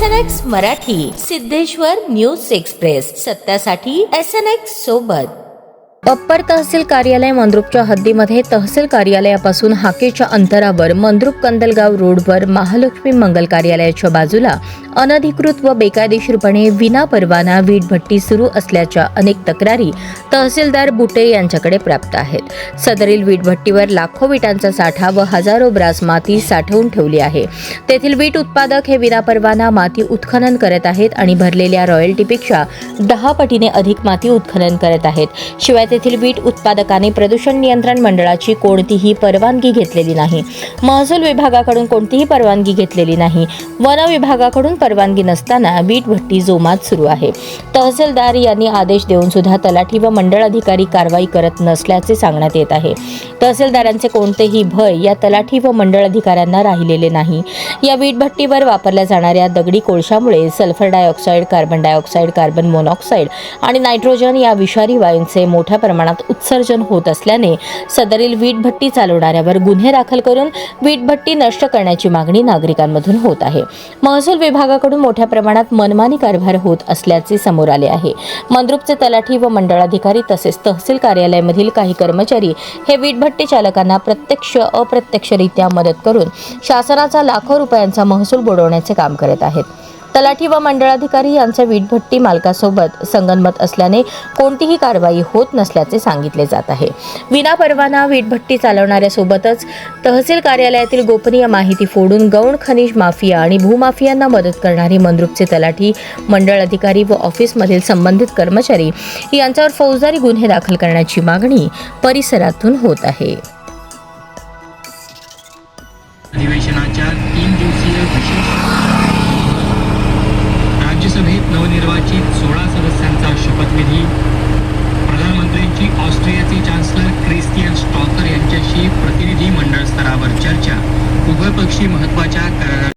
SNX Marathi, Siddheshwar news express, सत्यासाठी SNX सोबत. Upper तहसील कार्यालय मंद्रुपच्या हद्दीमध्ये तहसील कार्यालयापासून हाकेच्या अंतरावर मंद्रुप कंदलगाव रोडवर महालक्ष्मी मंगल कार्यालयाच्या बाजूला अनधिकृत व बेकायदेशीरपणे विना परवाना वीटभट्टी सुरू असल्याच्या अनेक तक्रारी तहसीलदार बुटे यांच्याकडे प्राप्त आहेत. सदरील वीटभट्टीवर लाखो विटांचा साठा व हजारो ब्रास माती साठवून ठेवली आहे. तेथील वीट उत्पादक हे विनापरवाना माती उत्खनन करत आहेत आणि भरलेल्या रॉयल्टीपेक्षा 10 पटीने अधिक माती उत्खनन करत आहेत. शिवाय तेथील वीट उत्पादकाने प्रदूषण नियंत्रण मंडळाची कोणतीही परवानगी घेतलेली नाही. महसूल विभागाकडून कोणतीही परवानगी घेतलेली नाही. वन विभागाकडून परवानगी नसताना वीटभट्टी जोमात सुरू आहे. तहसीलदार यांनी आदेश देऊन सुद्धा तलाठी व मंडळ अधिकारी कारवाई करत नसल्याचे सांगण्यात येत आहे. तहसीलदारांचे कोणतेही भय या तलाठी व मंडळ अधिकाऱ्यांना राहिलेले नाही. या वीटभट्टीवर वापरल्या जाणाऱ्या दगडी कोळशामुळे sulphur dioxide, carbon dioxide, carbon monoxide आणि नायट्रोजन या विषारी वायूंचे मोठ्या प्रमाणात उत्सर्जन होत असल्याने सदरील वीटभट्टी चालवणाऱ्यावर गुन्हे दाखल करून वीटभट्टी नष्ट करण्याची मागणी नागरिकांमधून होत आहे. महसूल विभागाकडून मोठ्या प्रमाणात मनमानी कारभार होत असल्याचे समोर आले आहे. मंद्रुपचे तलाठी व मंडळ अधिकारी तसेच तहसील कार्यालयामधील काही कर्मचारी हे वीटभट्टी चालकांना प्रत्यक्ष अप्रत्यक्षरित्या मदत करून शासनाचा लाखो रुपयांचा महसूल बुडवण्याचे काम करत आहेत. तलाठी व मंडळाधिकारी यांचे वीटभट्टी मालकासोबत संगनमत असल्याने कोणतीही कारवाई होत नसल्याचे सांगितले जात आहे. विनापरवाना वीटभट्टी चालवणाऱ्यासोबतच तहसील कार्यालयातील गोपनीय माहिती फोडून गौण खनिज माफिया आणि भूमाफियांना मदत करणारे मंद्रुपचे तलाठी, मंडळ अधिकारी व ऑफिसमधील संबंधित कर्मचारी यांच्यावर फौजदारी गुन्हे दाखल करण्याची मागणी परिसरातून होत आहे. अधिवेशनाच्या 3 दिवसीय विशेष राज्यसभेत नवनिर्वाचित 16 सदस्यांचा शपथविधी, प्रधानमंत्र्यांची ऑस्ट्रियाचे चान्सलर क्रिस्टियन स्टॉकर यांच्याशी प्रतिनिधी मंडळ स्तरावर चर्चा, उभयपक्षी महत्त्वाच्या करारा